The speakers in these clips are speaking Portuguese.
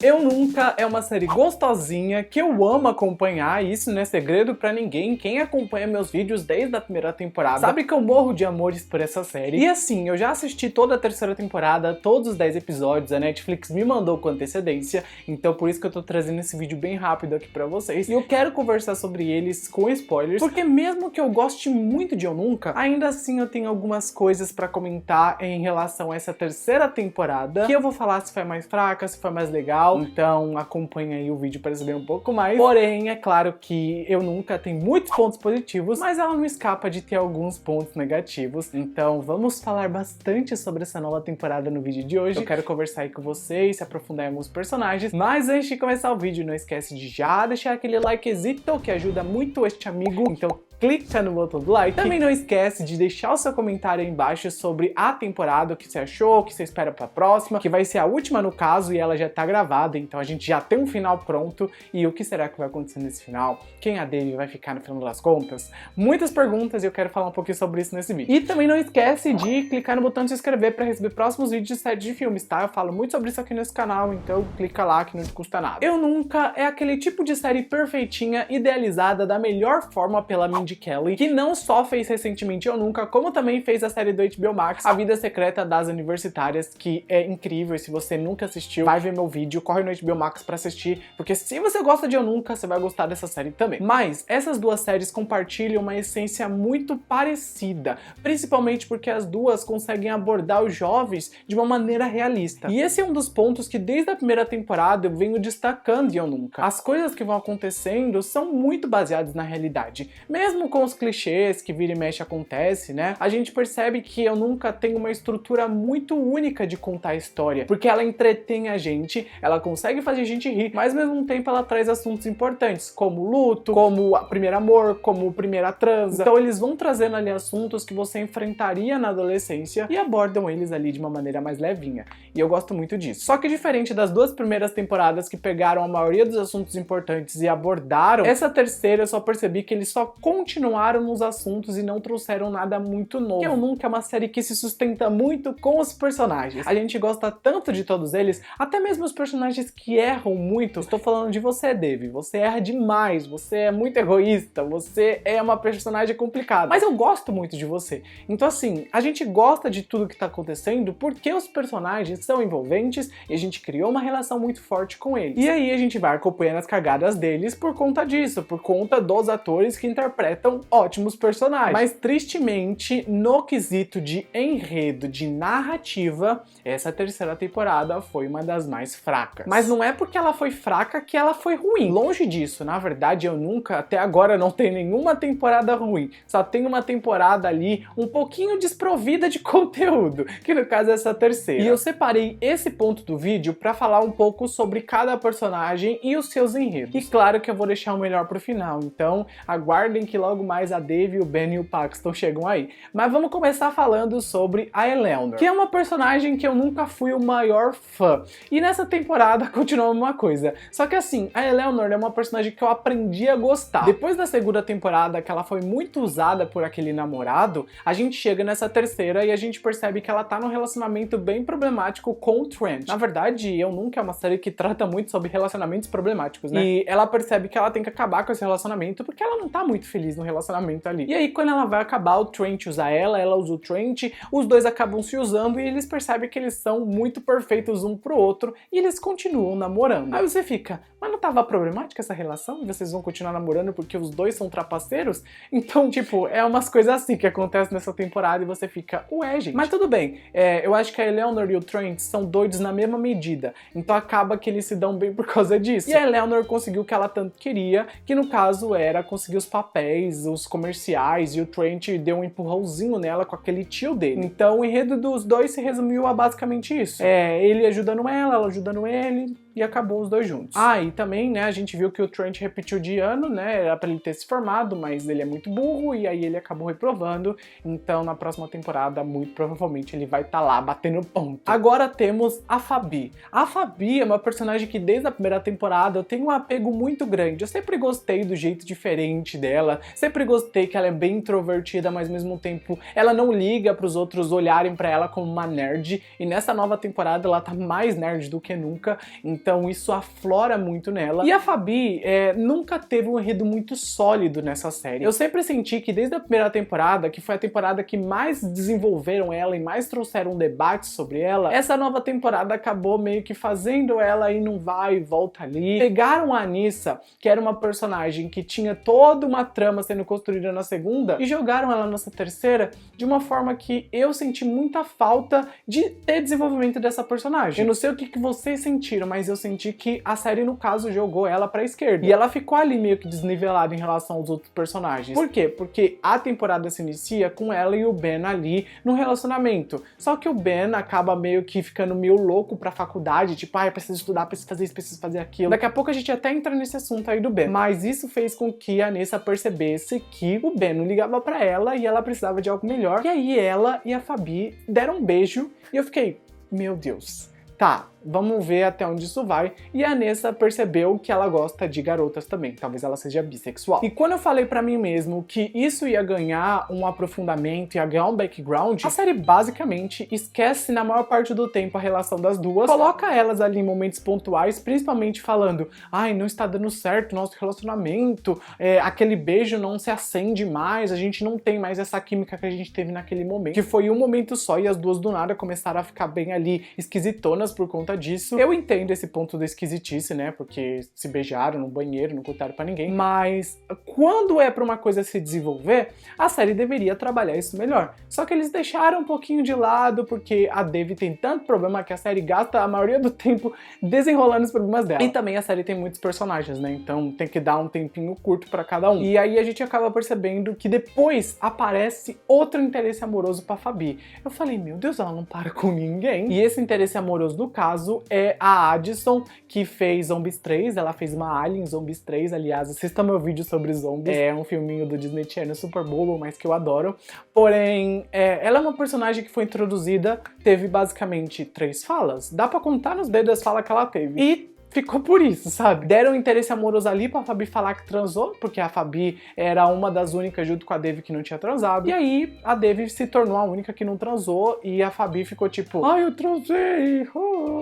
Eu Nunca é uma série gostosinha que eu amo acompanhar, e isso não é segredo pra ninguém. Quem acompanha meus vídeos desde a primeira temporada sabe que eu morro de amores por essa série. E assim, eu já assisti toda a terceira temporada, todos os 10 episódios, a Netflix me mandou com antecedência, então por isso que eu tô trazendo esse vídeo bem rápido aqui pra vocês. E eu quero conversar sobre eles com spoilers, porque mesmo que eu goste muito de Eu Nunca, ainda assim eu tenho algumas coisas pra comentar em relação a essa terceira temporada, que eu vou falar se foi mais fraca, se foi mais legal. Então acompanha aí o vídeo para saber um pouco mais. Porém, é claro que Eu Nunca tem muitos pontos positivos, mas ela não escapa de ter alguns pontos negativos. Então vamos falar bastante sobre essa nova temporada no vídeo de hoje. Eu quero conversar aí com vocês, se aprofundar em alguns personagens. Mas antes de começar o vídeo, não esquece de já deixar aquele likezito que ajuda muito este amigo. Então clica no botão do like. Também não esquece de deixar o seu comentário aí embaixo sobre a temporada, o que você achou, o que você espera pra próxima, que vai ser a última no caso e ela já tá gravada, então a gente já tem um final pronto. E o que será que vai acontecer nesse final? Quem a Dave vai ficar no final das contas? Muitas perguntas e eu quero falar um pouquinho sobre isso nesse vídeo. E também não esquece de clicar no botão de se inscrever pra receber próximos vídeos de séries de filmes, tá? Eu falo muito sobre isso aqui nesse canal, então clica lá que não te custa nada. Eu Nunca é aquele tipo de série perfeitinha, idealizada da melhor forma pela Mindy Kelly, que não só fez recentemente Eu Nunca, como também fez a série do HBO Max, A Vida Secreta das Universitárias, que é incrível. E se você nunca assistiu, vai ver meu vídeo, corre no HBO Max pra assistir, porque se você gosta de Eu Nunca, você vai gostar dessa série também. Mas essas duas séries compartilham uma essência muito parecida, principalmente porque as duas conseguem abordar os jovens de uma maneira realista. E esse é um dos pontos que desde a primeira temporada eu venho destacando em Eu Nunca. As coisas que vão acontecendo são muito baseadas na realidade. Mesmo com os clichês que vira e mexe acontece, né? A gente percebe que Eu Nunca tem uma estrutura muito única de contar a história, porque ela entretém a gente, ela consegue fazer a gente rir, mas ao mesmo tempo ela traz assuntos importantes, como luto, como o primeiro amor, como a primeira transa. Então eles vão trazendo ali assuntos que você enfrentaria na adolescência e abordam eles ali de uma maneira mais levinha. E eu gosto muito disso. Só que diferente das duas primeiras temporadas que pegaram a maioria dos assuntos importantes e abordaram, essa terceira eu só percebi que eles só continuaram nos assuntos e não trouxeram nada muito novo. Eu Nunca é uma série que se sustenta muito com os personagens. A gente gosta tanto de todos eles, até mesmo os personagens que erram muito. Estou falando de você, Dave. Você erra demais, você é muito egoísta, você é uma personagem complicada. Mas eu gosto muito de você. Então assim, a gente gosta de tudo que tá acontecendo porque os personagens são envolventes e a gente criou uma relação muito forte com eles. E aí a gente vai acompanhando as cagadas deles por conta disso, por conta dos atores que interpretam ótimos personagens. Mas tristemente, no quesito de enredo, de narrativa, essa terceira temporada foi uma das mais fracas. Mas não é porque ela foi fraca que ela foi ruim. Longe disso. Na verdade, Eu Nunca, até agora, não tem nenhuma temporada ruim. Só tem uma temporada ali um pouquinho desprovida de conteúdo, que no caso é essa terceira. E eu separei esse ponto do vídeo pra falar um pouco sobre cada personagem e os seus enredos. E claro que eu vou deixar o melhor pro final, então aguardem que logo mais a Dave, o Ben e o Paxton chegam aí. Mas vamos começar falando sobre a Eleanor, que é uma personagem que eu nunca fui o maior fã. E nessa temporada continua uma coisa. Só que assim, a Eleanor é uma personagem que eu aprendi a gostar. Depois da segunda temporada, que ela foi muito usada por aquele namorado, a gente chega nessa terceira e a gente percebe que ela tá num relacionamento bem problemático com o Trent. Na verdade, Eu Nunca é uma série que trata muito sobre relacionamentos problemáticos, né? E ela percebe que ela tem que acabar com esse relacionamento porque ela não tá muito feliz no relacionamento ali. E aí, quando ela vai acabar, o Trent usa ela usa o Trent, os dois acabam se usando e eles percebem que eles são muito perfeitos um pro outro e eles continuam namorando. Aí você fica, mas não tava problemática essa relação? E vocês vão continuar namorando porque os dois são trapaceiros? Então, tipo, é umas coisas assim que acontecem nessa temporada e você fica, ué, gente. Mas tudo bem, eu acho que a Eleanor e o Trent são doidos na mesma medida, então acaba que eles se dão bem por causa disso. E a Eleanor conseguiu o que ela tanto queria, que no caso era conseguir os papéis, os comerciais, e o Trent deu um empurrãozinho nela com aquele tio dele. Então o enredo dos dois se resumiu a basicamente isso. Ele ajudando ela ajudando ele, e acabou os dois juntos. Ah, e também, né, a gente viu que o Trent repetiu de ano, né, era pra ele ter se formado, mas ele é muito burro e aí ele acabou reprovando, então na próxima temporada, muito provavelmente, ele vai estar lá batendo ponto. Agora temos a Fabi. A Fabi é uma personagem que desde a primeira temporada eu tenho um apego muito grande. Eu sempre gostei do jeito diferente dela, sempre gostei que ela é bem introvertida, mas ao mesmo tempo ela não liga pros outros olharem pra ela como uma nerd, e nessa nova temporada ela tá mais nerd do que nunca, então isso aflora muito nela. E a Fabi nunca teve um enredo muito sólido nessa série. Eu sempre senti que desde a primeira temporada, que foi a temporada que mais desenvolveram ela e mais trouxeram um debate sobre ela, essa nova temporada acabou meio que fazendo ela ir num vai e volta ali. Pegaram a Anissa, que era uma personagem que tinha toda uma trama sendo construída na segunda, e jogaram ela nessa terceira de uma forma que eu senti muita falta de ter desenvolvimento dessa personagem. Eu não sei o que vocês sentiram, mas eu senti que a série, no caso, jogou ela pra esquerda. E ela ficou ali meio que desnivelada em relação aos outros personagens. Por quê? Porque a temporada se inicia com ela e o Ben ali no relacionamento. Só que o Ben acaba meio que ficando meio louco pra faculdade, tipo, eu preciso estudar, preciso fazer isso, preciso fazer aquilo. Daqui a pouco a gente até entra nesse assunto aí do Ben. Mas isso fez com que a Anissa percebesse que o Ben não ligava pra ela e ela precisava de algo melhor. E aí ela e a Fabi deram um beijo e eu fiquei, meu Deus, tá, vamos ver até onde isso vai. E a Anissa percebeu que ela gosta de garotas também, talvez ela seja bissexual. E quando eu falei pra mim mesmo que isso ia ganhar um aprofundamento, ia ganhar um background, a série basicamente esquece na maior parte do tempo a relação das duas, coloca elas ali em momentos pontuais, principalmente falando, não está dando certo o nosso relacionamento, aquele beijo não se acende mais, a gente não tem mais essa química que a gente teve naquele momento, que foi um momento só e as duas do nada começaram a ficar bem ali esquisitonas por conta disso. Eu entendo esse ponto da esquisitice, né, porque se beijaram no banheiro, não contaram pra ninguém, mas quando é pra uma coisa se desenvolver, a série deveria trabalhar isso melhor. Só que eles deixaram um pouquinho de lado, porque a Devi tem tanto problema que a série gasta a maioria do tempo desenrolando os problemas dela. E também a série tem muitos personagens, né, então tem que dar um tempinho curto pra cada um. E aí a gente acaba percebendo que depois aparece outro interesse amoroso pra Fabi. Eu falei, meu Deus, ela não para com ninguém. E esse interesse amoroso, no caso, é a Addison, que fez Zombies 3, ela fez uma Alien Zombies 3, aliás, assista meu vídeo sobre zombies, é um filminho do Disney Channel super bobo, mas que eu adoro. Porém, ela é uma personagem que foi introduzida, teve basicamente 3 falas, dá pra contar nos dedos as falas que ela teve, e ficou por isso, sabe? Deram interesse amoroso ali pra Fabi falar que transou, porque a Fabi era uma das únicas junto com a Devi que não tinha transado. E aí a Devi se tornou a única que não transou e a Fabi ficou tipo, eu transei!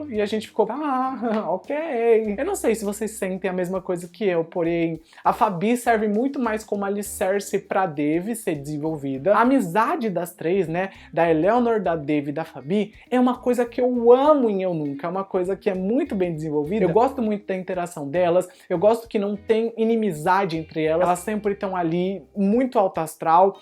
E a gente ficou, ok. Eu não sei se vocês sentem a mesma coisa que eu, porém a Fabi serve muito mais como alicerce pra Devi ser desenvolvida. A amizade das três, né, da Eleanor, da Devi e da Fabi, é uma coisa que eu amo em Eu Nunca, é uma coisa que é muito bem desenvolvida. Eu gosto muito da interação delas, eu gosto que não tem inimizade entre elas sempre estão ali muito alto astral,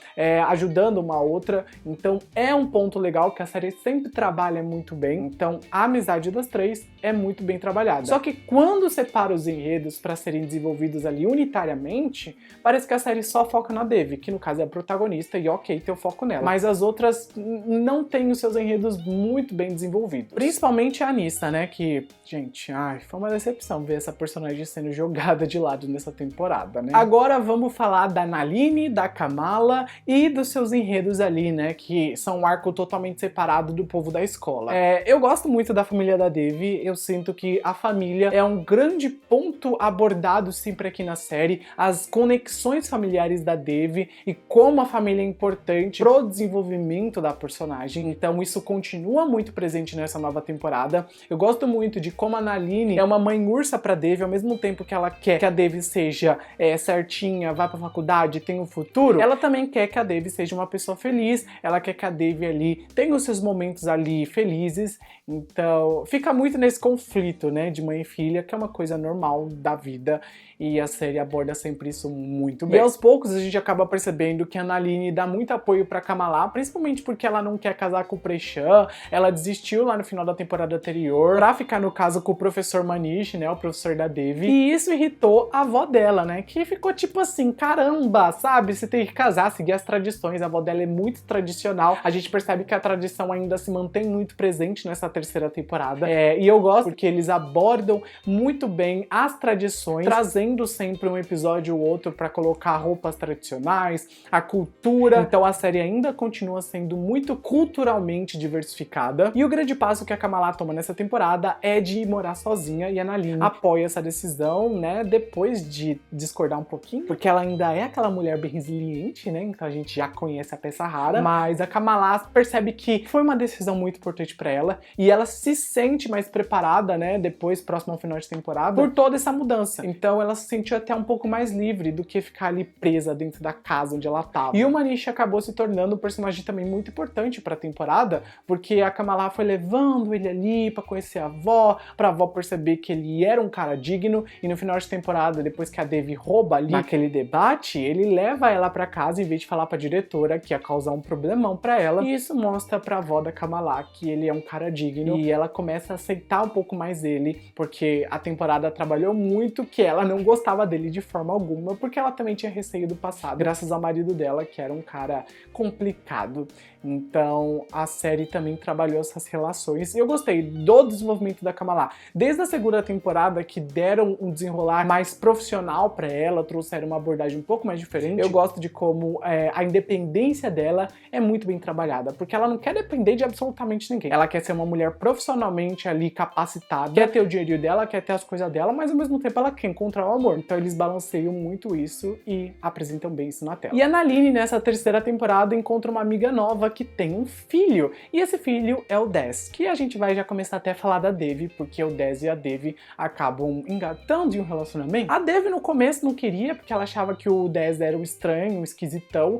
ajudando uma a outra, então é um ponto legal que a série sempre trabalha muito bem, então a amizade das três é muito bem trabalhada. Só que quando separa os enredos para serem desenvolvidos ali unitariamente, parece que a série só foca na Devi, que no caso é a protagonista e ok, tem o foco nela, mas as outras não têm os seus enredos muito bem desenvolvidos. Principalmente a Anissa, né, que, gente, foi uma decepção ver essa personagem sendo jogada de lado nessa temporada, né? Agora vamos falar da Nalini, da Kamala e dos seus enredos ali, né? Que são um arco totalmente separado do povo da escola. Eu gosto muito da família da Devi, eu sinto que a família é um grande ponto abordado sempre aqui na série, as conexões familiares da Devi e como a família é importante pro desenvolvimento da personagem, então isso continua muito presente nessa nova temporada. Eu gosto muito de como a Nalini é uma mãe ursa pra Devi, ao mesmo tempo que ela quer que a Devi seja certinha, vá pra faculdade, tenha um futuro, ela também quer que a Devi seja uma pessoa feliz, ela quer que a Devi ali tenha os seus momentos ali felizes, então fica muito nesse conflito, né, de mãe e filha, que é uma coisa normal da vida, e a série aborda sempre isso muito bem. E aos poucos a gente acaba percebendo que a Nalini dá muito apoio pra Kamala, principalmente porque ela não quer casar com o Prashant, ela desistiu lá no final da temporada anterior pra ficar no caso com o professor Manish, né, o professor da Devi, e isso irritou a avó dela, né, que ficou tipo assim, caramba, sabe, você tem que casar, seguir as tradições, a avó dela é muito tradicional, a gente percebe que a tradição ainda se mantém muito presente nessa terceira temporada, e eu gosto porque eles abordam muito bem as as tradições, trazendo sempre um episódio ou outro pra colocar roupas tradicionais, a cultura. Então a série ainda continua sendo muito culturalmente diversificada. E o grande passo que a Kamala toma nessa temporada é de ir morar sozinha, e a Naline apoia essa decisão, né, depois de discordar um pouquinho, porque ela ainda é aquela mulher bem resiliente, né, então a gente já conhece a peça rara, mas a Kamala percebe que foi uma decisão muito importante pra ela, e ela se sente mais preparada, né, depois, próximo ao final de temporada, por toda essa mudança. Então ela se sentiu até um pouco mais livre do que ficar ali presa dentro da casa onde ela tava. E o Manish acabou se tornando um personagem também muito importante pra temporada, porque a Kamala foi levando ele ali pra conhecer a avó, pra avó perceber que ele era um cara digno, e no final de temporada, depois que a Devi rouba ali naquele debate, ele leva ela pra casa em vez de falar pra diretora que ia causar um problemão pra ela, e isso mostra pra avó da Kamala que ele é um cara digno, e ela começa a aceitar um pouco mais ele, porque a temporada trabalhou muito que ela não gostava dele de forma alguma, porque ela também tinha receio do passado, graças ao marido dela, que era um cara complicado. Então a série também trabalhou essas relações, e eu gostei do desenvolvimento da Kamala. Desde a segunda temporada, que deram um desenrolar mais profissional pra ela, trouxeram uma abordagem um pouco mais diferente. Eu gosto de como a independência dela é muito bem trabalhada, porque ela não quer depender de absolutamente ninguém. Ela quer ser uma mulher profissionalmente ali capacitada, quer ter o dinheiro dela, quer ter as coisas dela, mas ao mesmo tempo ela quer encontrar o amor. Então eles balanceiam muito isso e apresentam bem isso na tela. E a Naline, nessa terceira temporada, encontra uma amiga nova que tem um filho, e esse filho é o Dez, que a gente vai já começar até a falar da Devi, porque o Dez e a Devi acabam engatando em um relacionamento. A Devi no começo não queria, porque ela achava que o Dez era um estranho, um esquisitão.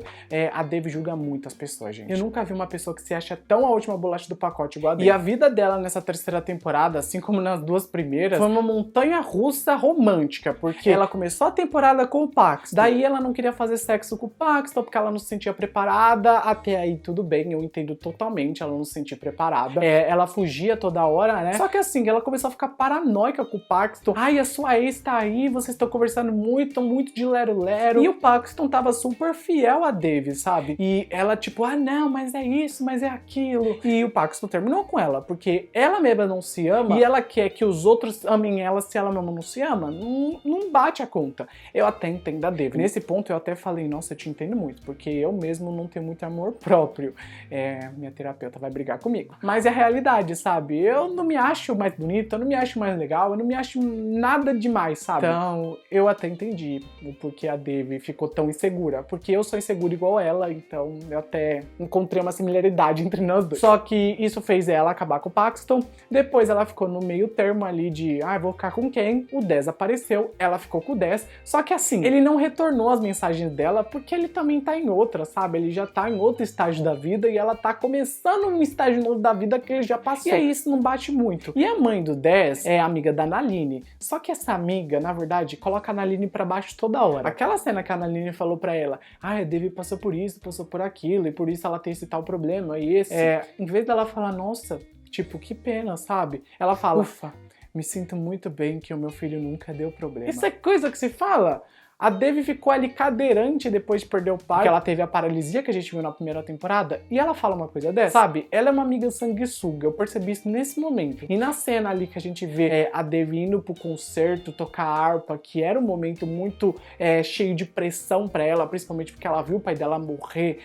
A Devi julga muito as pessoas, gente. Eu nunca vi uma pessoa que se acha tão a última bolacha do pacote igual a Devi. E a vida dela nessa terceira temporada, assim como nas duas primeiras, foi uma montanha-russa romântica, porque ela começou a temporada com o Paxton, daí ela não queria fazer sexo com o Paxton, porque ela não se sentia preparada. Até aí tudo bem, eu entendo totalmente, ela não se sentia preparada. Ela fugia toda hora, né? Só que assim, ela começou a ficar paranoica com o Paxton. Ai, a sua ex tá aí, vocês estão conversando muito de lero-lero. E o Paxton tava super fiel a Devi, sabe? E ela tipo, ah não, mas é isso, mas é aquilo. E o Paxton terminou com ela, porque ela mesma não se ama, e ela quer que os outros amem ela se ela mesma não se ama. Não bate a conta. Eu até entendo a Devi. Nesse ponto eu até falei, nossa, eu te entendo muito, porque eu mesmo não tenho muito amor próprio. Minha terapeuta vai brigar comigo. Mas é a realidade, sabe? Eu não me acho mais bonita, eu não me acho mais legal, eu não me acho nada demais, sabe? Então, eu até entendi o porquê a Devi ficou tão insegura. Porque eu sou insegura igual ela, então eu até encontrei uma similaridade entre nós dois. Só que isso fez ela acabar com o Paxton. Depois ela ficou no meio termo ali de, vou ficar com quem? O Dez apareceu, ela ficou com o Dez. Só que assim, ele não retornou as mensagens dela porque ele também tá em outra, sabe? Ele já tá em outro estágio da vida e ela tá começando um estágio novo da vida que ele já passou. E aí isso não bate muito. E a mãe do Dez é amiga da Naline. Só que essa amiga, na verdade, coloca a Naline pra baixo toda hora. Aquela cena que a Naline falou pra ela, a Devi passou por isso, passou por aquilo, e por isso ela tem esse tal problema, e esse... em vez dela falar, nossa, tipo, que pena, sabe? Ela fala, ufa, me sinto muito bem que o meu filho nunca deu problema. Isso é coisa que se fala? A Devi ficou ali cadeirante depois de perder o pai, porque ela teve a paralisia que a gente viu na primeira temporada, e ela fala uma coisa dessa, sabe? Ela é uma amiga sanguessuga, eu percebi isso nesse momento. E na cena ali que a gente vê a Devi indo pro concerto, tocar harpa, que era um momento muito cheio de pressão pra ela, principalmente porque ela viu o pai dela morrer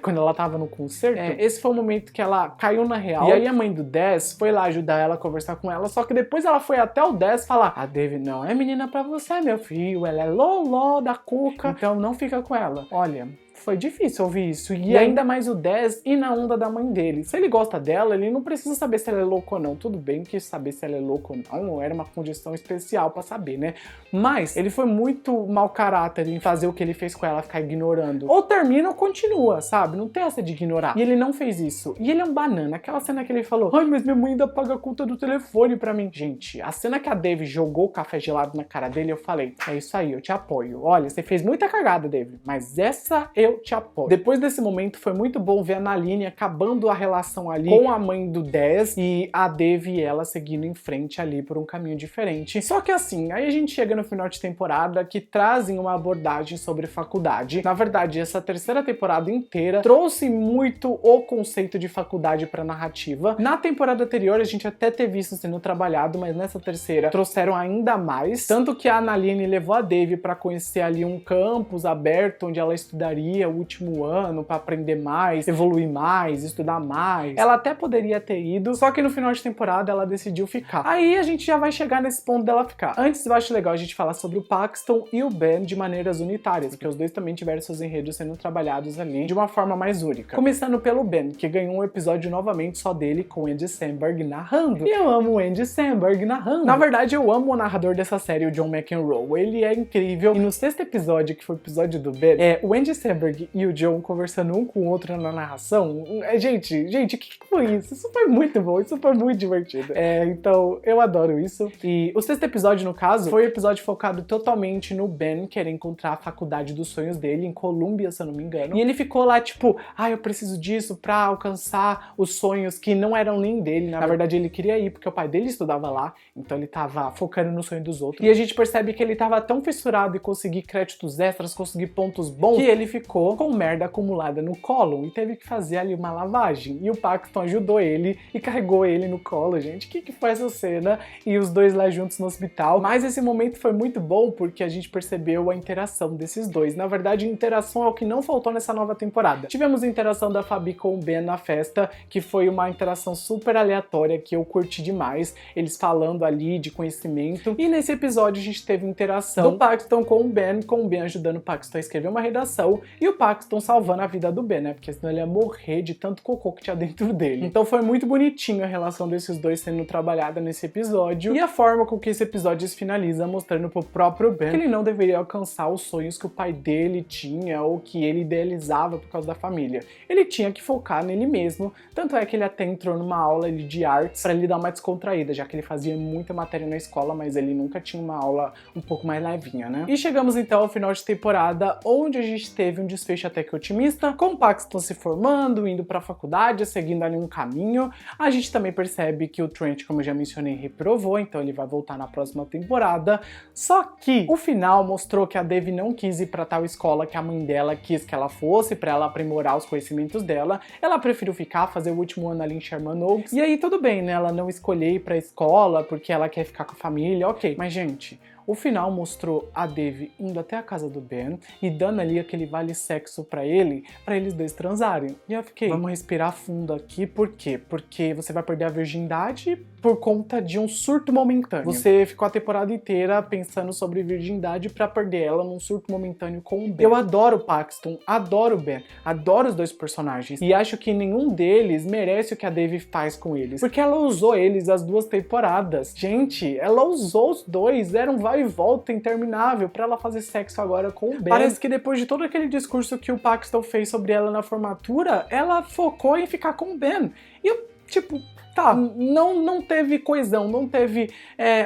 quando ela tava no concerto. Esse foi o momento que ela caiu na real. E aí a mãe do Dez foi lá ajudar ela a conversar com ela, só que depois ela foi até o Dez falar, a Devi não é menina pra você, meu filho, ela é loló da Cuca, então não fica com ela. Olha, foi difícil ouvir isso. E ainda mais o Dez ir na onda da mãe dele. Se ele gosta dela, ele não precisa saber se ela é louca ou não. Tudo bem que saber se ela é louca ou não era uma condição especial pra saber, né? Mas ele foi muito mau caráter em fazer o que ele fez com ela, ficar ignorando. Ou termina ou continua, sabe? Não tem essa de ignorar. E ele não fez isso. E ele é um banana. Aquela cena que ele falou, ai, mas minha mãe ainda paga a conta do telefone pra mim. Gente, a cena que a Devi jogou o café gelado na cara dele, eu falei, é isso aí, eu te apoio. Olha, você fez muita cagada, Devi, mas essa eu te apoio. Depois desse momento foi muito bom ver a Nalini acabando a relação ali com a mãe do Dez e a Dev e ela seguindo em frente ali por um caminho diferente. Só que assim, aí a gente chega no final de temporada que trazem uma abordagem sobre faculdade. Na verdade, essa terceira temporada inteira trouxe muito o conceito de faculdade pra narrativa. Na temporada anterior a gente até teve isso sendo trabalhado, mas nessa terceira trouxeram ainda mais. Tanto que a Nalini levou a Dev pra conhecer ali um campus aberto onde ela estudaria o último ano pra aprender mais, evoluir mais, estudar mais. Ela até poderia ter ido, só que no final de temporada ela decidiu ficar. Aí a gente já vai chegar nesse ponto dela ficar. Antes eu acho legal a gente falar sobre o Paxton e o Ben de maneiras unitárias, porque os dois também tiveram seus enredos sendo trabalhados ali de uma forma mais única. Começando pelo Ben, que ganhou um episódio novamente só dele com o Andy Samberg narrando. E eu amo o Andy Samberg narrando. Na verdade, eu amo o narrador dessa série, o John McEnroe. Ele é incrível. E no sexto episódio, que foi o episódio do Ben, o Andy Samberg e o John conversando um com o outro na narração. Gente, o que foi isso? Isso foi muito bom, isso foi muito divertido. Então, eu adoro isso. E o sexto episódio, no caso, foi um episódio focado totalmente no Ben querer encontrar a faculdade dos sonhos dele, em Colômbia, se eu não me engano. E ele ficou lá, tipo, eu preciso disso pra alcançar os sonhos que não eram nem dele. Na verdade, ele queria ir, porque o pai dele estudava lá, então ele tava focando no sonho dos outros. E a gente percebe que ele tava tão fissurado em conseguir créditos extras, conseguir pontos bons, que ele ficou com merda acumulada no colo e teve que fazer ali uma lavagem. E o Paxton ajudou ele e carregou ele no colo, gente. O que foi essa cena? E os dois lá juntos no hospital. Mas esse momento foi muito bom porque a gente percebeu a interação desses dois. Na verdade, a interação é o que não faltou nessa nova temporada. Tivemos a interação da Fabi com o Ben na festa, que foi uma interação super aleatória que eu curti demais. Eles falando ali de conhecimento. E nesse episódio a gente teve interação do Paxton com o Ben ajudando o Paxton a escrever uma redação e o Paxton salvando a vida do Ben, né? Porque senão ele ia morrer de tanto cocô que tinha dentro dele. Então foi muito bonitinho a relação desses dois sendo trabalhada nesse episódio e a forma com que esse episódio se finaliza mostrando pro próprio Ben que ele não deveria alcançar os sonhos que o pai dele tinha ou que ele idealizava por causa da família. Ele tinha que focar nele mesmo, tanto é que ele até entrou numa aula de artes para ele dar uma descontraída, já que ele fazia muita matéria na escola, mas ele nunca tinha uma aula um pouco mais levinha, né? E chegamos então ao final de temporada, onde a gente teve um desfecho até que otimista, com o Paxton se formando, indo pra faculdade, seguindo ali um caminho. A gente também percebe que o Trent, como eu já mencionei, reprovou, então ele vai voltar na próxima temporada. Só que o final mostrou que a Dev não quis ir pra tal escola que a mãe dela quis que ela fosse, pra ela aprimorar os conhecimentos dela. Ela preferiu ficar, fazer o último ano ali em Sherman Oaks. E aí tudo bem, né? Ela não escolher ir pra escola porque ela quer ficar com a família, ok. Mas, gente, o final mostrou a Dev indo até a casa do Ben e dando ali aquele vale sexo pra eles dois transarem. E eu fiquei, vamos respirar fundo aqui, por quê? Porque você vai perder a virgindade por conta de um surto momentâneo. Você ficou a temporada inteira pensando sobre virgindade pra perder ela num surto momentâneo com o Ben. Eu adoro o Paxton, adoro o Ben, adoro os dois personagens e acho que nenhum deles merece o que a Dev faz com eles, porque ela usou eles as duas temporadas. Gente, ela usou os dois, era um vai e volta interminável pra ela fazer sexo agora com o Ben. Parece que depois de todo aquele discurso que o Paxton fez sobre ela na formatura, ela focou em ficar com o Ben. E eu, tipo, não teve coesão, não teve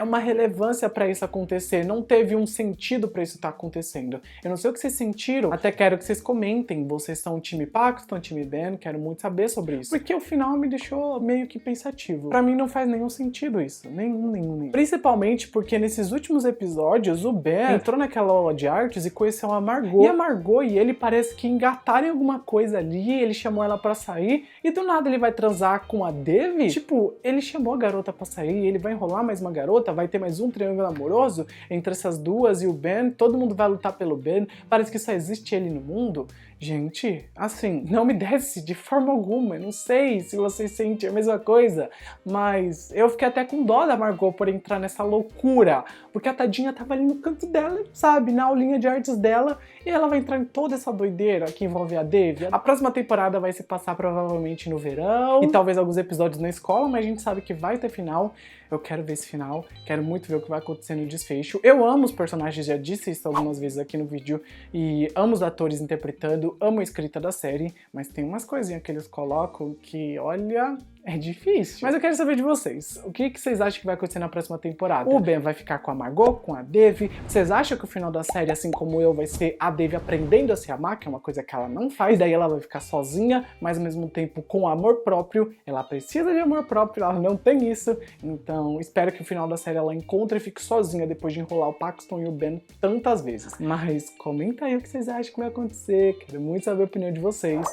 uma relevância pra isso acontecer, não teve um sentido pra isso estar acontecendo. Eu não sei o que vocês sentiram, até quero que vocês comentem. Vocês são time Paxton, time Ben? Quero muito saber sobre isso. Porque o final me deixou meio que pensativo. Pra mim não faz nenhum sentido isso, nenhum. Principalmente porque nesses últimos episódios o Ben entrou naquela aula de artes e conheceu a Margot. E a Margot e ele parece que engataram em alguma coisa ali, ele chamou ela pra sair e do nada ele vai transar com a Dev. Tipo, ele chamou a garota pra sair, ele vai enrolar mais uma garota, vai ter mais um triângulo amoroso entre essas duas e o Ben, todo mundo vai lutar pelo Ben, parece que só existe ele no mundo. Gente, assim, não me desce de forma alguma, eu não sei se vocês sentem a mesma coisa, mas eu fiquei até com dó da Margot por entrar nessa loucura, porque a tadinha tava ali no canto dela, sabe, na aulinha de artes dela, e ela vai entrar em toda essa doideira que envolve a Dev. A próxima temporada vai se passar provavelmente no verão, e talvez alguns episódios na escola, mas a gente sabe que vai ter final. Eu quero ver esse final, quero muito ver o que vai acontecer no desfecho. Eu amo os personagens, já disse isso algumas vezes aqui no vídeo, e amo os atores interpretando, amo a escrita da série, mas tem umas coisinhas que eles colocam que, olha, É difícil. Mas eu quero saber de vocês. O que vocês acham que vai acontecer na próxima temporada? O Ben vai ficar com a Margot, com a Devi? Vocês acham que o final da série, assim como eu, vai ser a Devi aprendendo a se amar, que é uma coisa que ela não faz, e daí ela vai ficar sozinha, mas ao mesmo tempo com amor próprio? Ela precisa de amor próprio, ela não tem isso. Então, espero que o final da série ela encontre e fique sozinha depois de enrolar o Paxton e o Ben tantas vezes. Mas comenta aí o que vocês acham que vai acontecer. Quero muito saber a opinião de vocês.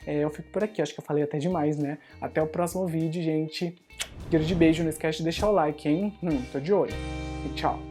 Eu fico por aqui, acho que eu falei até demais, né? Até o próximo vídeo, gente. Grande beijo, não esquece de deixar o like, hein? Tô de olho. E tchau.